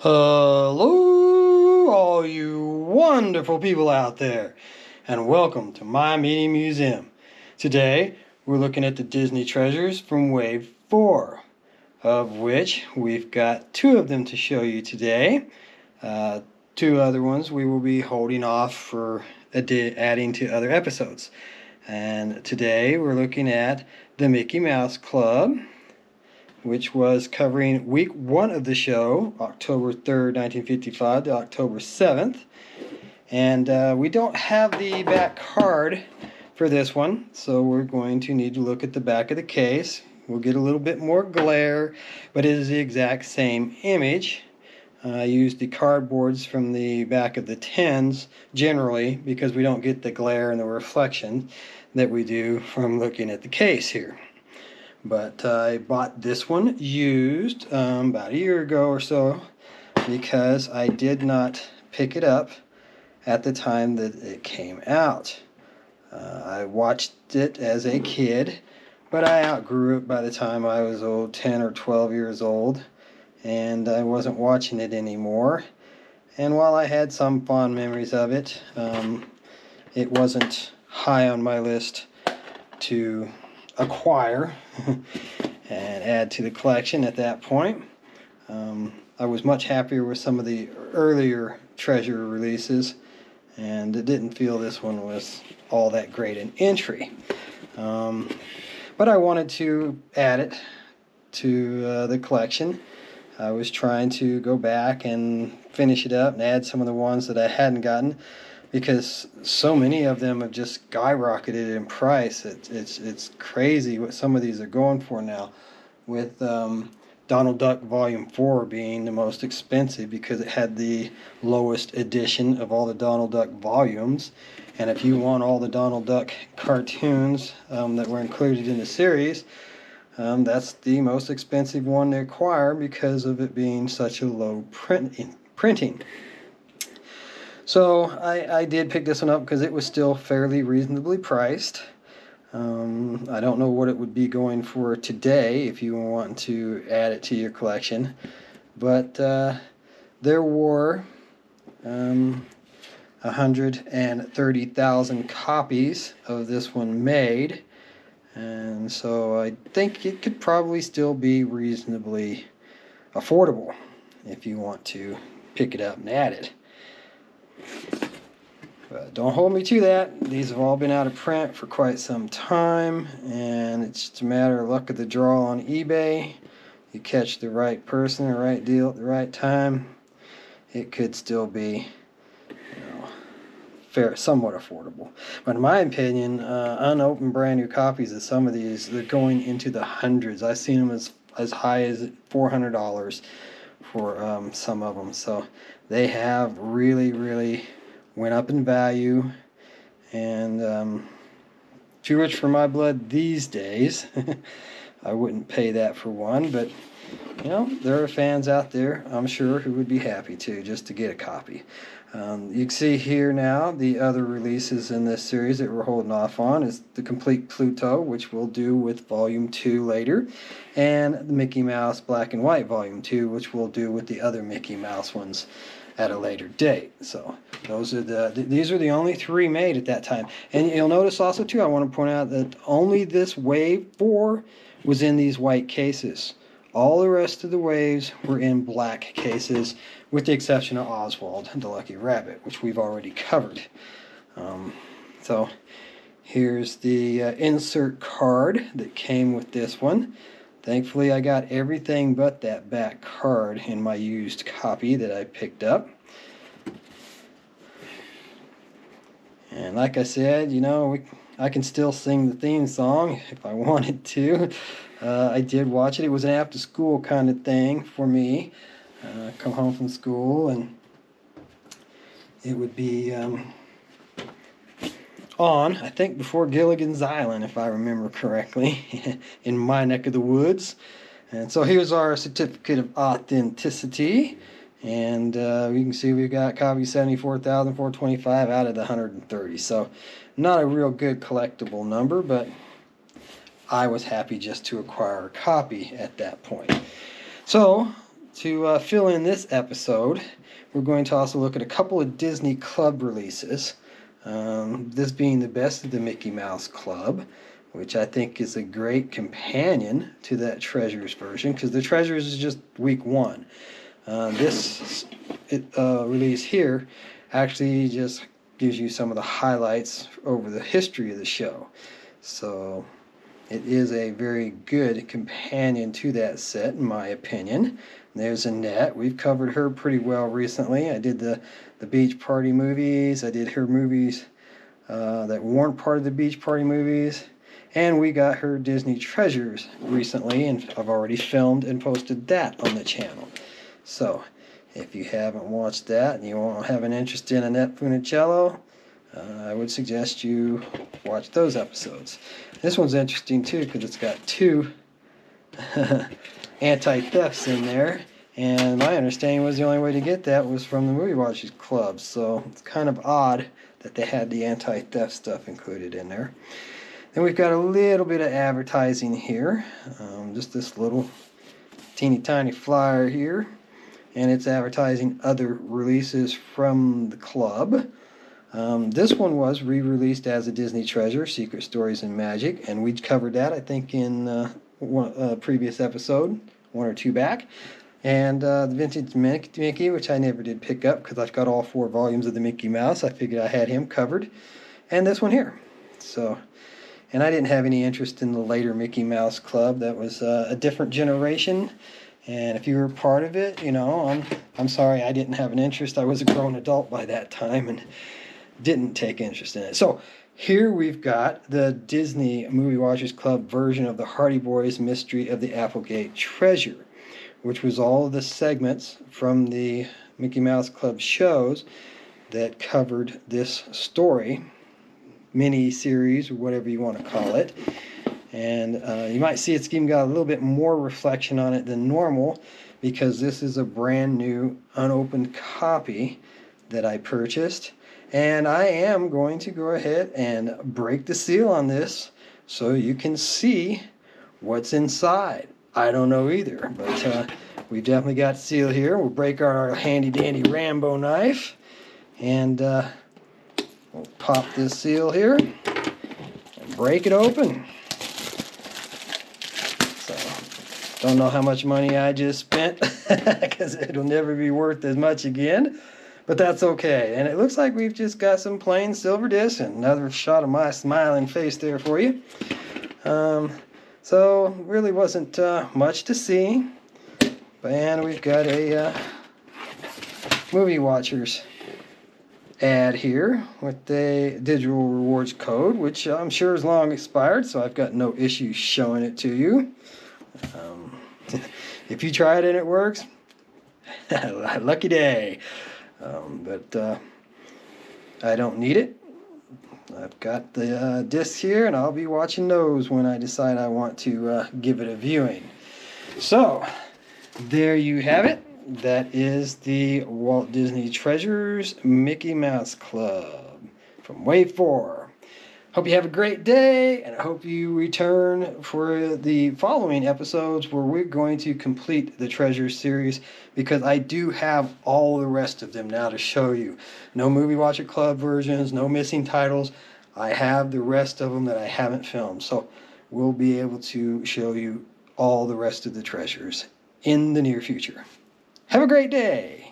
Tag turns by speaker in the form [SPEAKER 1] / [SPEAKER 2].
[SPEAKER 1] Hello, all you wonderful people out there, and welcome to my mini museum. Today, we're looking at the Disney treasures from Wave 4, of which we've got 2 of them to show you today. 2 other ones we will be holding off for adding to other episodes. And today, we're looking at the Mickey Mouse Club, which was covering week 1 of the show, October 3rd, 1955 to October 7th. And we don't have the back card for this one, so we're going to need to look at the back of the case. We'll get a little bit more glare, but it is the exact same image. I used the cardboards from the back of the tins generally because we don't get the glare and the reflection that we do from looking at the case here. But I bought this one used about a year ago or so because I did not pick it up at the time that it came out. I watched it as a kid, but I outgrew it by the time I was 10 or 12 years old, and I wasn't watching it anymore. And while I had some fond memories of it, it wasn't high on my list to acquire and add to the collection at that point. I was much happier with some of the earlier treasure releases, and it didn't feel this one was all that great an entry. But I wanted to add it to the collection. I was trying to go back and finish it up and add some of the ones that I hadn't gotten, because so many of them have just skyrocketed in price. It's crazy what some of these are going for now, with Donald Duck Volume 4 being the most expensive because it had the lowest edition of all the Donald Duck volumes. And if you want all the Donald Duck cartoons that were included in the series, that's the most expensive one to acquire because of it being such a low printing. So I did pick this one up because it was still fairly reasonably priced. I don't know what it would be going for today if you want to add it to your collection, but there were 130,000 copies of this one made, and so I think it could probably still be reasonably affordable if you want to pick it up and add it. But don't hold me to that. These have all been out of print for quite some time, and it's just a matter of luck of the draw on eBay. You catch the right person, the right deal at the right time, it could still be, fair, somewhat affordable. But in my opinion, unopened brand new copies of some of these, they're going into the hundreds. I've seen them as high as $400 for some of them. So they have really went up in value, and too rich for my blood these days. I wouldn't pay that for one, but there are fans out there, I'm sure, who would be happy just to get a copy. You can see here now the other releases in this series that we're holding off on is the complete Pluto, which we'll do with Volume 2 later, and the Mickey Mouse Black and White Volume 2, which we'll do with the other Mickey Mouse ones at a later date. So those are these are the only 3 made at that time. And you'll notice also too, I want to point out that only this Wave 4 was in these white cases. All the rest of the waves were in black cases, with the exception of Oswald the Lucky Rabbit, which we've already covered. So here's the insert card that came with this one. Thankfully, I got everything but that back card in my used copy that I picked up. And like I said, I can still sing the theme song if I wanted to. I did watch it. It was an after-school kind of thing for me. Come home from school, and it would be on, I think, before Gilligan's Island, if I remember correctly, in my neck of the woods. And so here's our certificate of authenticity. And you can see we've got copy 74,425 out of the 130. So not a real good collectible number, but I was happy just to acquire a copy at that point. So to fill in this episode, we're going to also look at a couple of Disney Club releases. This being the Best of the Mickey Mouse Club, which I think is a great companion to that Treasures version, because the Treasures is just week one. This release here actually just gives you some of the highlights over the history of the show. So it is a very good companion to that set, in my opinion. There's Annette. We've covered her pretty well recently. I did the Beach Party movies. I did her movies that weren't part of the Beach Party movies. And we got her Disney Treasures recently, and I've already filmed and posted that on the channel. So if you haven't watched that and you won't have an interest in Annette Funicello, I would suggest you watch those episodes. This one's interesting too because it's got two anti-thefts in there, and my understanding was the only way to get that was from the Movie Watchers Club, so it's kind of odd that they had the anti-theft stuff included in there. Then we've got a little bit of advertising here, just this little teeny tiny flyer here, and it's advertising other releases from the club. This one was re-released as a Disney Treasure, Secret Stories and Magic, and we covered that, I think, in a previous episode, one or two back. And the Vintage Mickey, which I never did pick up because I've got all 4 volumes of the Mickey Mouse. I figured I had him covered. And this one here. So, and I didn't have any interest in the later Mickey Mouse Club. That was a different generation. And if you were part of it, you know, I'm sorry I didn't have an interest. I was a grown adult by that time and didn't take interest in it. So here we've got the Disney Movie Watchers Club version of the Hardy Boys Mystery of the Applegate Treasure, which was all of the segments from the Mickey Mouse Club shows that covered this story, mini-series, or whatever you want to call it. And you might see it's even got a little bit more reflection on it than normal, because this is a brand new unopened copy that I purchased. And I am going to go ahead and break the seal on this so you can see what's inside. I don't know either, but we've definitely got seal here. We'll break our handy dandy Rambo knife, and we'll pop this seal here and break it open. So, don't know how much money I just spent because it'll never be worth as much again. But that's okay. And it looks like we've just got some plain silver discs, and another shot of my smiling face there for you. So really wasn't much to see. And we've got a Movie Watchers ad here with the digital rewards code, which I'm sure is long expired, so I've got no issues showing it to you. If you try it and it works, lucky day. But I don't need it. I've got the discs here, and I'll be watching those when I decide I want to give it a viewing. So, there you have it. That is the Walt Disney Treasures Mickey Mouse Club from Wave 4. Hope you have a great day, and I hope you return for the following episodes where we're going to complete the Treasures series, because I do have all the rest of them now to show you. No Movie Watcher Club versions, no missing titles. I have the rest of them that I haven't filmed, so we'll be able to show you all the rest of the Treasures in the near future. Have a great day!